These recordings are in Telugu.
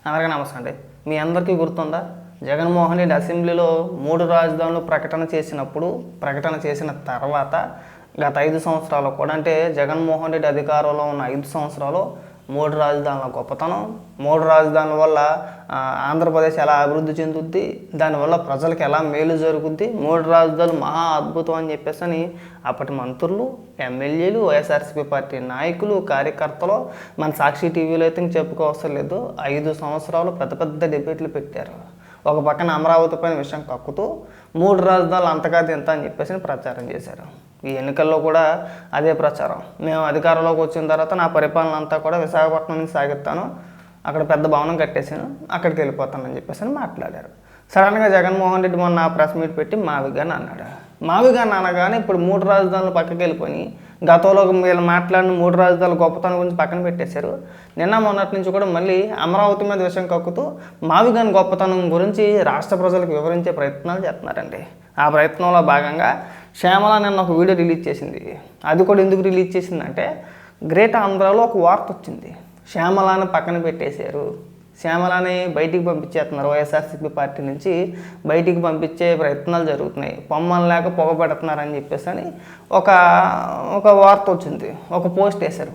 అందరికీ నమస్తే అండి. మీ అందరికీ గుర్తుందా, జగన్మోహన్ రెడ్డి అసెంబ్లీలో 3 రాజధానులు ప్రకటన చేసిన తర్వాత గత 5 సంవత్సరాలు కూడా, అంటే జగన్మోహన్ రెడ్డి అధికారంలో ఉన్న 5 సంవత్సరాలు 3 రాజధానుల గొప్పతనం, 3 రాజధానుల వల్ల ఆంధ్రప్రదేశ్ ఎలా అభివృద్ధి చెందుద్ది, దానివల్ల ప్రజలకు ఎలా మేలు జరుగుద్ది, 3 రాజధానులు మహా అద్భుతం అని చెప్పేసి అప్పటి మంత్రులు, ఎమ్మెల్యేలు, వైఎస్ఆర్సీపీ పార్టీ నాయకులు, కార్యకర్తలు మన సాక్షి టీవీలో అయితే చెప్పుకోవసరం లేదు. 5 సంవత్సరాలు పెద్ద పెద్ద డిబేట్లు పెట్టారు. ఒక పక్కన అమరావతి పైన విషయం కక్కుతూ 3 రాజధానులు అంతగా తింత అని చెప్పేసి ప్రచారం చేశారు. ఈ ఎన్నికల్లో కూడా అదే ప్రచారం. మేము అధికారంలోకి వచ్చిన తర్వాత నా పరిపాలన అంతా కూడా విశాఖపట్నం నుంచి సాగిస్తాను, అక్కడ పెద్ద భవనం కట్టేసాను, అక్కడికి వెళ్ళిపోతానని చెప్పేసి మాట్లాడారు. సడన్గా జగన్మోహన్ రెడ్డి మొన్న ప్రెస్ మీట్ పెట్టి మావిగాని అన్నాడు. మావిగాని అనగానే ఇప్పుడు 3 రాజధానులు పక్కకి వెళ్ళిపోయి గతంలో వీళ్ళు మాట్లాడిన 3 రాజధానుల గొప్పతనం గురించి పక్కన పెట్టేశారు. నిన్న మొన్నటి నుంచి కూడా మళ్ళీ అమరావతి మీద విషయం కక్కుతూ మావిగాని గొప్పతనం గురించి రాష్ట్ర ప్రజలకు వివరించే ప్రయత్నాలు చేస్తున్నారండి. ఆ ప్రయత్నంలో భాగంగా శ్యామల నిన్న ఒక వీడియో రిలీజ్ చేసింది. అది కూడా ఎందుకు రిలీజ్ చేసిందంటే, గ్రేట్ ఆంధ్రాలో ఒక వార్త వచ్చింది. శ్యామలాని పక్కన పెట్టేశారు, శ్యామలాని బయటికి పంపించేస్తున్నారు, వైఎస్ఆర్సీపీ పార్టీ నుంచి బయటికి పంపించే ప్రయత్నాలు జరుగుతున్నాయి, పొమ్మలు లేక పొగ పెడుతున్నారని చెప్పేసి అని ఒక వార్త వచ్చింది. ఒక పోస్ట్ వేశారు.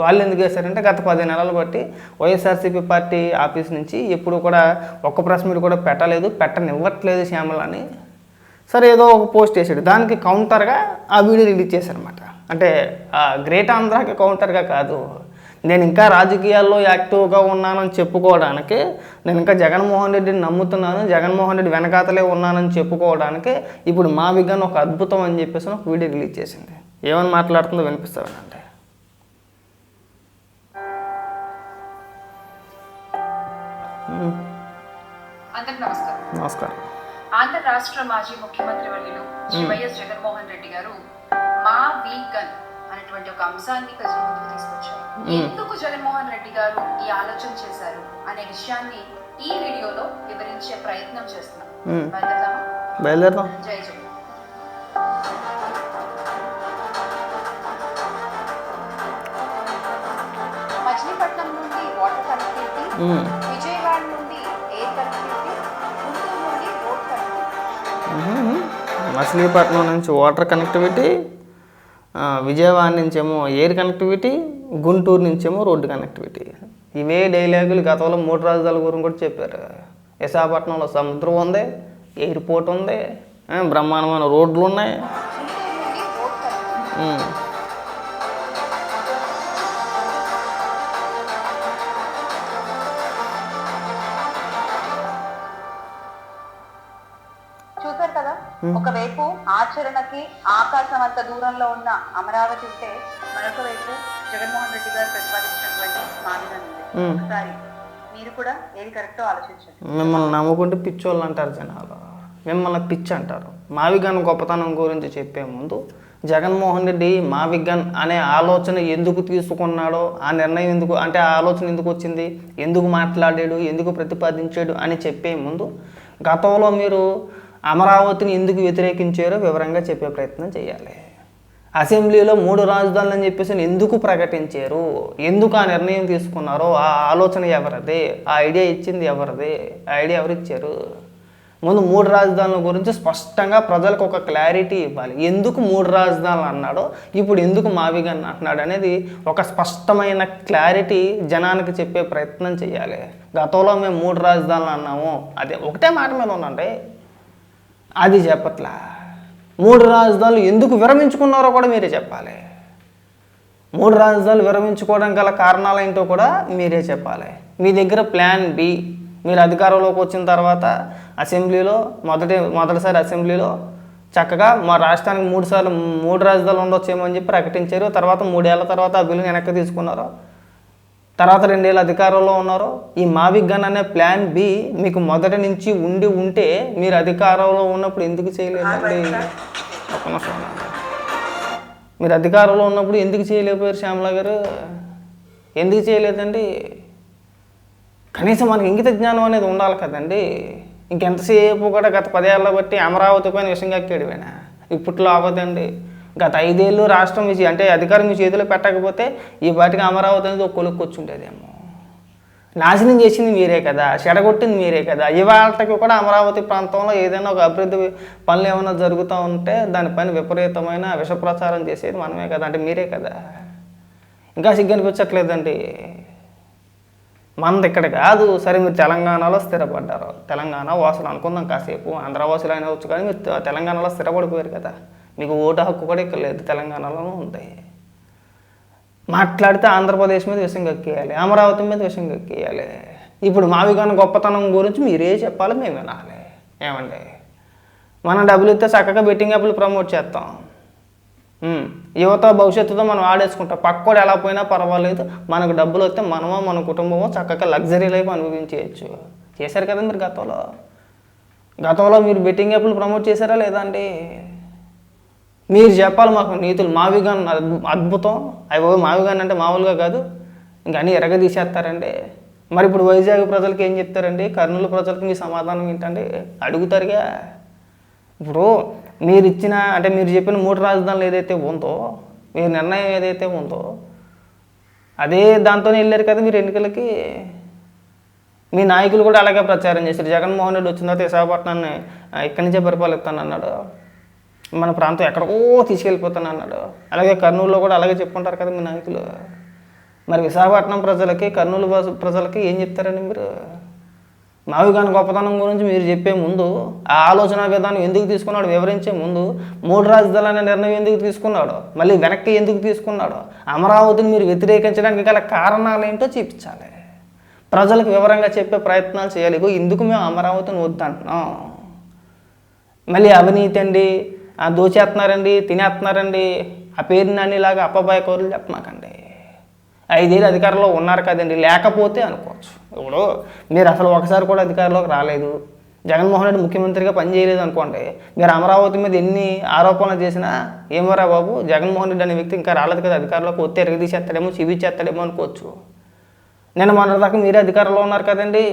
వాళ్ళు ఎందుకు వేశారంటే, గత 10 నెలలు బట్టి వైఎస్ఆర్సీపీ పార్టీ ఆఫీస్ నుంచి ఎప్పుడు కూడా ఒక్క ప్రెస్ మీట్ కూడా పెట్టనివ్వట్లేదు శ్యామలాని. సరే, ఏదో ఒక పోస్ట్ వేసాడు, దానికి కౌంటర్గా ఆ వీడియో రిలీజ్ చేశారనమాట. అంటే గ్రేట్ ఆంధ్రాకి కౌంటర్గా కాదు, నేను ఇంకా రాజకీయాల్లో యాక్టివ్గా ఉన్నానని చెప్పుకోవడానికి, నేను ఇంకా జగన్మోహన్ రెడ్డిని నమ్ముతున్నాను, జగన్మోహన్ రెడ్డి వెనకాతలే ఉన్నానని చెప్పుకోవడానికి ఇప్పుడు మావిగాని ఒక అద్భుతం అని చెప్పేసి ఒక వీడియో రిలీజ్ చేసింది. ఏమని మాట్లాడుతుందో వినిపిస్తానంటే, నమస్కారం. ఆంధ్ర రాష్ట్ర మాజీ ముఖ్యమంత్రి వర్యులు శ్రీ వైఎస్ జగన్మోహన్ రెడ్డి గారు మా వీగన్ అనేటువంటి ఒక అంశాన్ని ప్రజల ముందుకు తీసుకొచ్చారు. ఎందుకు జగన్మోహన్ రెడ్డి గారు ఈ ఆలోచన చేశారు అనే విషయాన్ని ఈ వీడియోలో వివరించే ప్రయత్నం చేస్తున్నాం. బయలుదేరదాం. జై జగన్. మచిలీపట్నం నుండి వాటర్ కనెక్టివిటీ, విజయవాడ నుండి ఎయిర్ కనెక్టివిటీ, మచిలీపట్నం నుంచి వాటర్ కనెక్టివిటీ, విజయవాడ నుంచేమో ఎయిర్ కనెక్టివిటీ, గుంటూరు నుంచేమో రోడ్డు కనెక్టివిటీ. ఇవే డైలాగులు గతంలో 3 రాజధానుల గురించి కూడా చెప్పారు. విశాఖపట్నంలో సముద్రం ఉంది, ఎయిర్పోర్ట్ ఉంది, బ్రహ్మాండమైన రోడ్లు ఉన్నాయి. చూసారు కదా, ఒకవైపు ఆచరణకి ఆకాశం అంత దూరంలో ఉన్న అమరావతి ఉంటే, మరొక వైపు జగన్మోహన్ రెడ్డి గారు ప్రతిపాదించినటువంటి మావిగాని ఉంది. ఒకసారి మీరు కూడా ఏది కరెక్టో ఆలోచించండి. మిమ్మల్ని నమ్ముకుంటే పిచ్చోళ్ళు అంటారు జనాలు, మిమ్మల్ని పిచ్చి అంటారు. మావిగాని గొప్పతనం గురించి చెప్పే ముందు జగన్మోహన్ రెడ్డి మావిగాన్ అనే ఆలోచన ఎందుకు తీసుకున్నాడో, ఆ నిర్ణయం ఎందుకు, అంటే ఆ ఆలోచన ఎందుకు వచ్చింది, ఎందుకు మాట్లాడాడు, ఎందుకు ప్రతిపాదించాడు అని చెప్పే ముందు గతంలో మీరు అమరావతిని ఎందుకు వ్యతిరేకించారో వివరంగా చెప్పే ప్రయత్నం చేయాలి. అసెంబ్లీలో 3 రాజధానులు అని చెప్పేసి ఎందుకు ప్రకటించారు, ఎందుకు ఆ నిర్ణయం తీసుకున్నారో, ఆ ఆలోచన ఎవరిది, ఆ ఐడియా ఇచ్చింది ఎవరిది, ఆ ఐడియా ఎవరిచ్చారు. ముందు 3 రాజధానుల గురించి స్పష్టంగా ప్రజలకు ఒక క్లారిటీ ఇవ్వాలి. ఎందుకు 3 రాజధానులు అన్నాడో, ఇప్పుడు ఎందుకు మావిగాని అంటున్నాడు అనేది ఒక స్పష్టమైన క్లారిటీ జనానికి చెప్పే ప్రయత్నం చేయాలి. గతంలో మేము 3 రాజధానులు అన్నాము, అదే ఒకటే మాట మీద ఉందండి, అది చెప్పట్లా. 3 రాజధానులు ఎందుకు విరమించుకున్నారో కూడా మీరే చెప్పాలి. 3 రాజధానులు విరమించుకోవడం గల కారణాలు ఏంటో కూడా మీరే చెప్పాలి. మీ దగ్గర ప్లాన్ బి, మీరు అధికారంలోకి వచ్చిన తర్వాత అసెంబ్లీలో మొదటిసారి అసెంబ్లీలో చక్కగా మా రాష్ట్రానికి 3 రాజధానులు ఉండొచ్చేమో అని చెప్పి ప్రకటించారు. తర్వాత 3 ఏళ్ల తర్వాత ఆ బిల్లుని వెనక్కి తీసుకున్నారు. తర్వాత 2 ఏళ్ళు అధికారంలో ఉన్నారు. ఈ మావిగాన్ అనే ప్లాన్ బి మీకు మొదటి నుంచి ఉంటే మీరు అధికారంలో ఉన్నప్పుడు ఎందుకు చేయలేదండి? ఒక్క నిమిషం, మీరు అధికారంలో ఉన్నప్పుడు ఎందుకు చేయలేకపోయారు శ్యామల గారు? ఎందుకు చేయలేదండి? కనీసం మనకి ఇంగిత జ్ఞానం అనేది ఉండాలి కదండి. ఇంకెంతసేపు కూడా గత 10 ఏళ్ళ బట్టి అమరావతి పైన విషయం కక్కాడువేనా? ఇప్పట్లో అవ్వదండి. గత 5 ఏళ్ళు రాష్ట్రం అంటే అధికారం మీ చేతిలో పెట్టకపోతే ఈ వాటికి అమరావతి అనేది ఒక కొలుక్కొచ్చుండేదేమో. నాశనం చేసింది మీరే కదా, చెడగొట్టింది మీరే కదా. ఇవాళకి కూడా అమరావతి ప్రాంతంలో ఏదైనా ఒక అభివృద్ధి పనులు ఏమైనా జరుగుతూ ఉంటే దానిపైన విపరీతమైన విషప్రచారం చేసేది మనమే కదా, అంటే మీరే కదా. ఇంకా సిగ్గు అనిపించట్లేదండి. మనది ఇక్కడ కాదు. సరే మీరు తెలంగాణలో స్థిరపడ్డారు, తెలంగాణ వాసులు అనుకుందాం కాసేపు, ఆంధ్ర వాసులు అయినా వచ్చు, కానీ మీరు తెలంగాణలో స్థిరపడిపోయారు కదా, మీకు ఓటు హక్కు కూడా ఇక్కడ లేదు, తెలంగాణలోనూ ఉంది. మాట్లాడితే ఆంధ్రప్రదేశ్ మీద విషయం కక్కేయాలి, అమరావతి మీద విషయం కక్కేయాలి. ఇప్పుడు మావిగాన గొప్పతనం గురించి మీరే చెప్పాలి, మేము వినాలి. ఏమండి, మనం డబ్బులు ఇస్తే చక్కగా బెట్టింగ్ యాప్లు ప్రమోట్ చేస్తాం, యువత భవిష్యత్తుతో మనం ఆడేసుకుంటాం. పక్కోడు ఎలా పోయినా పర్వాలేదు, మనకు డబ్బులు వస్తే మనమో మన కుటుంబమో చక్కగా లగ్జరీ లైఫ్ అనుభవించేయచ్చు. చేశారు కదా మీరు గతంలో మీరు బెట్టింగ్ యాప్లు ప్రమోట్ చేశారా లేదా అండి? మీరు చెప్పాలి మాకు నీతులు. మావిగాన్ అద్భుతం, అవి మావిగాన్ అంటే మామూలుగా కాదు, ఇంకా అన్నీ ఎరగదీసేస్తారండి. మరి ఇప్పుడు వైజాగ్ ప్రజలకి ఏం చెప్తారండి, కర్నూలు ప్రజలకి మీ సమాధానం ఏంటండి అడుగుతారుగా. ఇప్పుడు మీరు ఇచ్చిన అంటే మీరు చెప్పిన 3 రాజధానులు ఏదైతే ఉందో, మీ నిర్ణయం ఏదైతే ఉందో అదే దాంతోనే వెళ్ళారు కదా మీరు ఎన్నికలకి. మీ నాయకులు కూడా అలాగే ప్రచారం చేశారు. జగన్మోహన్ రెడ్డి వచ్చిన తర్వాత విశాఖపట్నాన్ని ఇక్కడి నుంచే పరిపాలిస్తాను అన్నాడు, మన ప్రాంతం ఎక్కడికో తీసుకెళ్ళిపోతాను అన్నాడు. అలాగే కర్నూలులో కూడా అలాగే చెప్పుకుంటారు కదా మీ నాయకులు. మరి విశాఖపట్నం ప్రజలకి, కర్నూలు ప్రజలకి ఏం చెప్తారండి మీరు? మావిగాన గొప్పతనం గురించి మీరు చెప్పే ముందు, ఆ ఆలోచన విధానం ఎందుకు తీసుకున్నాడు వివరించే ముందు, 3 రాజధానులు అనే నిర్ణయం ఎందుకు తీసుకున్నాడు, మళ్ళీ వెనక్కి ఎందుకు తీసుకున్నాడు, అమరావతిని మీరు వ్యతిరేకించడానికి గల కారణాలు ఏంటో చూపించాలి, ప్రజలకు వివరంగా చెప్పే ప్రయత్నాలు చేయాలి. ఇందుకు మేము అమరావతిని వద్దంటున్నాం. మళ్ళీ అవినీతి అండి, దోచేస్తున్నారండి, తినేస్తున్నారండి, ఆ పేరుని అన్నిలాగా అప్పబాయ కౌరులు చెప్పమాకండి. 5 ఏళ్ళు అధికారంలో ఉన్నారు కదండి, లేకపోతే అనుకోవచ్చు. ఇప్పుడు మీరు అసలు ఒకసారి కూడా అధికారంలోకి రాలేదు, జగన్మోహన్ రెడ్డి ముఖ్యమంత్రిగా పనిచేయలేదు అనుకోండి, మీరు అమరావతి మీద ఎన్ని ఆరోపణలు చేసినా ఏమోరా బాబు, జగన్మోహన్ రెడ్డి అనే వ్యక్తి ఇంకా రాలేదు కదా అధికారంలోకి, వస్తే ఎరగదీసేస్తాడేమో, చూపించేస్తాడేమో అనుకోవచ్చు. నేను మొన్న దాకా మీరే అధికారంలో ఉన్నారు కదండి.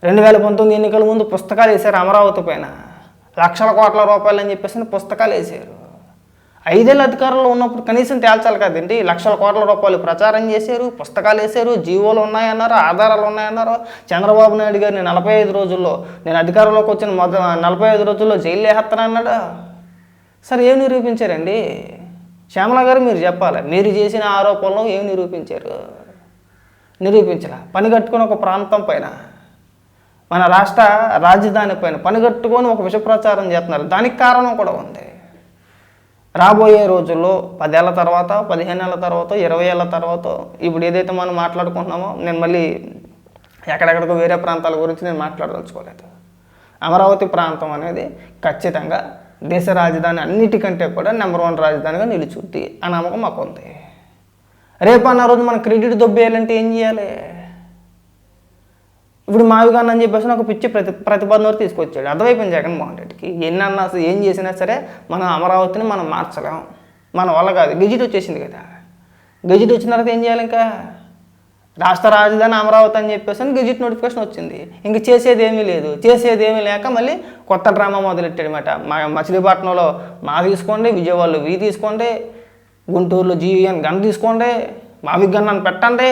2019 ఎన్నికల ముందు పుస్తకాలు వేశారు అమరావతి పైన, లక్షల కోట్ల రూపాయలు అని చెప్పేసి పుస్తకాలు వేశారు. 5 ఏళ్ళ అధికారంలో ఉన్నప్పుడు కనీసం తేల్చాలి కదండి. లక్షల కోట్ల రూపాయలు ప్రచారం చేశారు, పుస్తకాలు వేశారు, జీవోలు ఉన్నాయన్నారు, ఆధారాలు ఉన్నాయన్నారు. చంద్రబాబు నాయుడు గారిని 45 రోజుల్లో, నేను అధికారంలోకి వచ్చిన 45 రోజుల్లో జైలు వేస్తానన్నాడు. సరే ఏం నిరూపించారండి? శ్యామల గారు మీరు చెప్పాలి, మీరు చేసిన ఆరోపణలు ఏం నిరూపించారు? నిరూపించలే. పని కట్టుకుని ఒక ప్రాంతం పైన, మన రాష్ట్ర రాజధాని పైన పని కట్టుకొని ఒక విష ప్రచారం చేస్తున్నారు. దానికి కారణం కూడా ఉంది. రాబోయే రోజుల్లో 10 ఏళ్ళ తర్వాత, 15 ఏళ్ళ తర్వాత, 20 ఏళ్ళ తర్వాత, ఇప్పుడు ఏదైతే మనం మాట్లాడుకుంటున్నామో, నేను మళ్ళీ ఎక్కడెక్కడికో వేరే ప్రాంతాల గురించి నేను మాట్లాడదలుచుకోలేదు. అమరావతి ప్రాంతం అనేది ఖచ్చితంగా దేశ రాజధాని అన్నిటికంటే కూడా నెంబర్ 1 రాజధానిగా నిలుచుద్ది ఆ నమ్మకం మాకు ఉంది. రేపు అన్న రోజు మనం క్రెడిట్ దొబ్బేయాలంటే ఏం చేయాలి? ఇప్పుడు మావిగాన్ అని చెప్పేసి ఒక పిచ్చి ప్రతిపాదన తీసుకొచ్చాడు. అర్థమైపోయింది జగన్మోహన్ రెడ్డికి. ఎన్నన్నా ఏం చేసినా సరే మనం అమరావతిని మనం మార్చలేం, మన వల్ల కాదు. గెజిట్ వచ్చేసింది కదా, గెజిట్ వచ్చిన తర్వాత ఏం చేయాలి? ఇంకా రాష్ట్ర రాజధాని అమరావతి అని చెప్పేసి గెజిట్ నోటిఫికేషన్ వచ్చింది. ఇంక చేసేది ఏమీ లేదు. చేసేది ఏమీ లేక మళ్ళీ కొత్త డ్రామా మొదలెట్టాడనమాట. మచిలీపట్నంలో మా తీసుకోండి, విజయవాడలో వి తీసుకోండి, గుంటూరులో జీవీఎన్ గన్ తీసుకోండి, మావిగన్ అని పెట్టండి.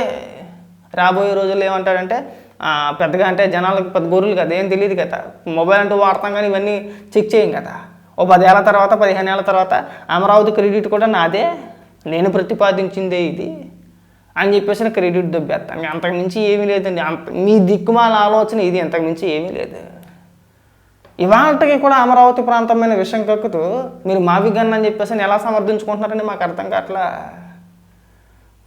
రాబోయే రోజుల్లో ఏమంటాడంటే, పెద్దగా అంటే జనాలకు పెద్ద గొర్రెలు కదా, ఏం తెలియదు కదా, మొబైల్ అంటూ వాడతాం కానీ ఇవన్నీ చెక్ చేయం కదా. ఓ 10 ఏళ్ళ తర్వాత, 15 ఏళ్ళ తర్వాత అమరావతి క్రెడిట్ కూడా నాదే, నేను ప్రతిపాదించిందే ఇది అని చెప్పేసి క్రెడిట్ దొబ్బేస్తాను. అంతకుమించి ఏమీ లేదండి. మీ దిక్కుమాల ఆలోచన ఇది, అంతకుమించి ఏమీ లేదు. ఇవాళకి కూడా అమరావతి ప్రాంతమైన విషయం కక్కుతూ మీరు మావిగన్ అని చెప్పేసి ఎలా సమర్థించుకుంటున్నారని మాకు అర్థం కావట్లా.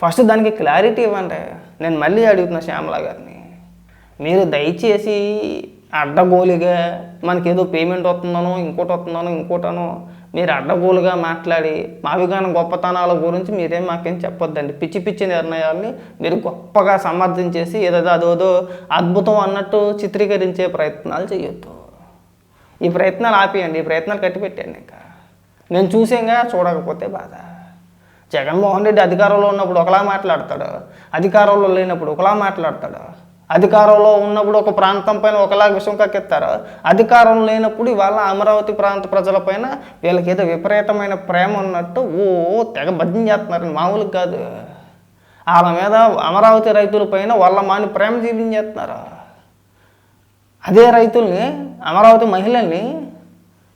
ఫస్ట్ దానికి క్లారిటీ ఇవ్వండి. నేను మళ్ళీ అడుగుతున్నా శ్యామల గారిని, మీరు దయచేసి అడ్డగోలుగా మనకేదో పేమెంట్ వస్తుందనో ఇంకోటనో మీరు అడ్డగోలుగా మాట్లాడి మావిగాన గొప్పతనాల గురించి మీరేం మాకేం చెప్పొద్దండి. పిచ్చి పిచ్చి నిర్ణయాల్ని మీరు గొప్పగా సమర్థించేసి అదోదో అద్భుతం అన్నట్టు చిత్రీకరించే ప్రయత్నాలు చేయొద్దు. ఈ ప్రయత్నాలు ఆపేయండి, ఈ ప్రయత్నాలు కట్టిపెట్టండి. ఇంకా నేను చూసేగా, చూడకపోతే బాధ. జగన్మోహన్ రెడ్డి అధికారంలో ఉన్నప్పుడు ఒకలా మాట్లాడతాడు, అధికారంలో లేనప్పుడు ఒకలా మాట్లాడతాడు. అధికారంలో ఉన్నప్పుడు ఒక ప్రాంతం పైన ఒకలాగా విషయం కక్కెత్తారు, అధికారం లేనప్పుడు ఇవాళ అమరావతి ప్రాంత ప్రజలపైన వీళ్ళకి ఏదో విపరీతమైన ప్రేమ ఉన్నట్టు తెగ భజన చేస్తున్నారని మామూలుగా కాదు. వాళ్ళ మీద అమరావతి రైతుల పైన వాళ్ళ మాని ప్రేమ చూపించేస్తున్నారు. అదే రైతుల్ని, అమరావతి మహిళల్ని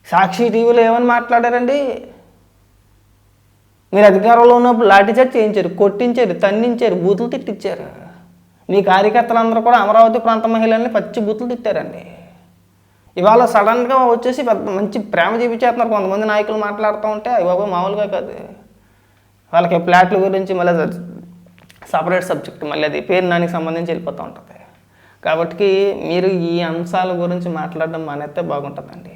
సాక్షి టీవీలో ఏమని మాట్లాడారండి? మీరు అధికారంలో ఉన్నప్పుడు లాఠీచార్జ్ చేయించారు, కొట్టించారు, తన్నించారు, బూతులు తిట్టించారు. మీ కార్యకర్తలందరూ కూడా అమరావతి ప్రాంత మహిళల్ని పచ్చి బూతులు తిట్టారండి. ఇవాళ సడన్గా వచ్చేసి పెద్ద మంచి ప్రేమ చూపించేస్తున్నారు కొంతమంది నాయకులు మాట్లాడుతూ ఉంటే. అవి బాబు మామూలుగా కాదు. వాళ్ళకి ఫ్లాట్ల గురించి మళ్ళీ సపరేట్ సబ్జెక్ట్, మళ్ళీ అది పేరు నానికి సంబంధించి వెళ్ళిపోతూ ఉంటుంది. కాబట్టి మీరు ఈ అంశాల గురించి మాట్లాడడం మానేస్తే బాగుంటుందండి.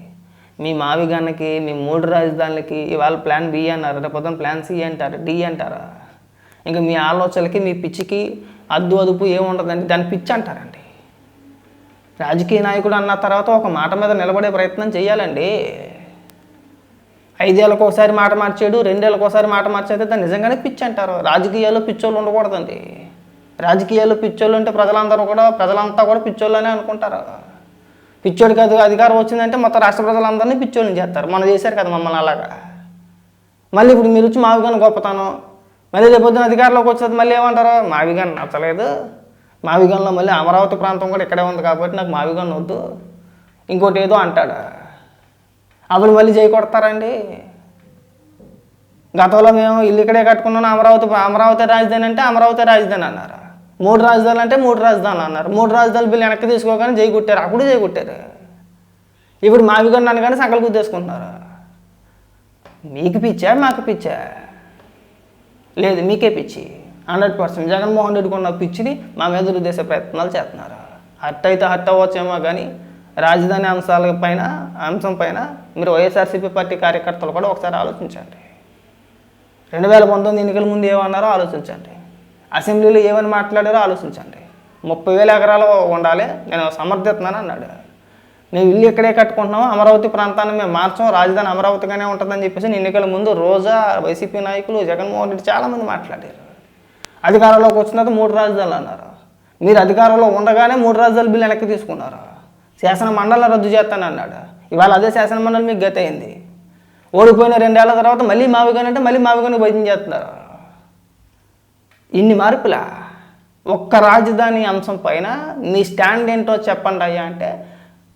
మీ మావిగానికి, మీ 3 రాజధానులకి ఇవాళ ప్లాన్ బి అన్నారు, రేపొద్దున ప్లాన్ సి అంటారు, డి అంటారా? ఇంకా మీ ఆలోచనలకి, మీ పిచ్చికి అదుపు ఏముండదండి, దాన్ని పిచ్చి అంటారండి. రాజకీయ నాయకుడు అన్న తర్వాత ఒక మాట మీద నిలబడే ప్రయత్నం చేయాలండి. 5 ఏళ్ళకి ఒకసారి మాట మార్చాడు, 2 ఏళ్ళకి ఒకసారి మాట మార్చేస్తే దాన్ని నిజంగానే పిచ్చి అంటారు. రాజకీయాల్లో పిచ్చోళ్ళు ఉండకూడదండి. రాజకీయాల్లో పిచ్చోళ్ళు అంటే ప్రజలంతా కూడా పిచ్చోళ్ళనే అనుకుంటారు. పిచ్చోడికి అధికారం వచ్చిందంటే మొత్తం రాష్ట్ర ప్రజలందరినీ పిచ్చోళ్ళని చేస్తారు. మనం చేశారు కదా మమ్మల్ని అలాగా. మళ్ళీ ఇప్పుడు మీరు వచ్చి మావిగాను గొప్పతాను, మళ్ళీ రేపొద్దున అధికారంలోకి వచ్చేది మళ్ళీ ఏమంటారు? మావిగాను నచ్చలేదు, మావిగాన్లో మళ్ళీ అమరావతి ప్రాంతం కూడా ఇక్కడే ఉంది కాబట్టి నాకు మావిగాను వద్దు, ఇంకోటి ఏదో అంటాడు. అప్పుడు మళ్ళీ చేయి కొడతారండి. గతంలో మేము ఇల్లు ఇక్కడే కట్టుకున్నాను, అమరావతి రాజధాని అంటే అమరావతి రాజధాని అన్నారు. 3 రాజధానులు అంటే 3 రాజధానులు అన్నారు. 3 రాజధానులు బిల్లు వెనక్కి తీసుకోగానే జై కొట్టారు, అప్పుడు జై కొట్టారు. ఇప్పుడు మావిగాను నన్ను కానీ సంకలు గుద్దేసుకుంటున్నారు. మీకు పిచ్చా, మాకు పిచ్చా? లేదు, మీకే పిచ్చి 100%. జగన్మోహన్ రెడ్డికి ఉన్న పిచ్చిని మా మీద రుద్దేసే ప్రయత్నాలు చేస్తున్నారు. హర్ట్ అయితే హర్ట్ అవ్వచ్చేమో కానీ రాజధాని అంశం పైన మీరు వైఎస్ఆర్సీపీ పార్టీ కార్యకర్తలు కూడా ఒకసారి ఆలోచించండి. 2019 ఎన్నికల ముందు ఏమన్నారో ఆలోచించండి. అసెంబ్లీలో ఏమని మాట్లాడారో ఆలోచించండి. 30,000 ఎకరాలు ఉండాలి, నేను సమర్థిస్తున్నాను అన్నాడు. మేము ఇల్లు ఇక్కడే కట్టుకుంటున్నాము, అమరావతి ప్రాంతాన్ని మేము మార్చాం, రాజధాని అమరావతిగానే ఉంటుందని చెప్పేసి ఎన్నికల ముందు రోజా, వైసీపీ నాయకులు, జగన్మోహన్ రెడ్డి చాలామంది మాట్లాడారు. అధికారంలోకి వచ్చినాక 3 రాజధానులు అన్నారు. మీరు అధికారంలో ఉండగానే 3 రాజధానుల బిల్లు వెనక్కి తీసుకున్నారు. శాసన మండలి రద్దు చేస్తానన్నాడు. ఇవాళ అదే శాసన మండలి మీకు గతి అయింది. ఓడిపోయిన 2 ఏళ్ల తర్వాత మళ్ళీ మావిగాని అంటే మళ్ళీ మావిగాని భయం చేస్తున్నారు. ఇన్ని మార్పులా? ఒక్క రాజధాని అంశం పైన నీ స్టాండ్ ఏంటో చెప్పండి అయ్యా అంటే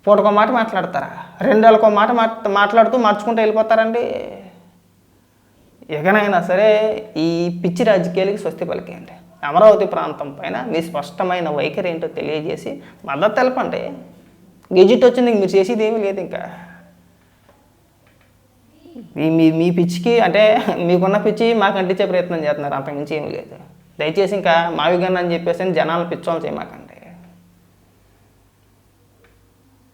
పూటకో మాట మాట్లాడతారా? 2 ఏళ్ళకో మాట మాట్లాడుతూ మార్చుకుంటూ వెళ్ళిపోతారండి. ఎగనైనా సరే ఈ పిచ్చి రాజకీయాలకి స్వస్తి పలికేయండి. అమరావతి ప్రాంతం పైన మీ స్పష్టమైన వైఖరి ఏంటో తెలియజేసి మద్దతు తెలపండి. గెజిట్ వచ్చింది, మీరు చేసేది ఏమీ లేదు. ఇంకా మీ పిచ్చికి అంటే మీకున్న పిచ్చి మాకు అంటించే ప్రయత్నం చేస్తున్నారు, అంతకుమించి ఏమీ లేదు. దయచేసి ఇంకా మావిగాన్ని అని చెప్పేసి జనాలు పిచ్చోళ్ళు చేయమాకండి.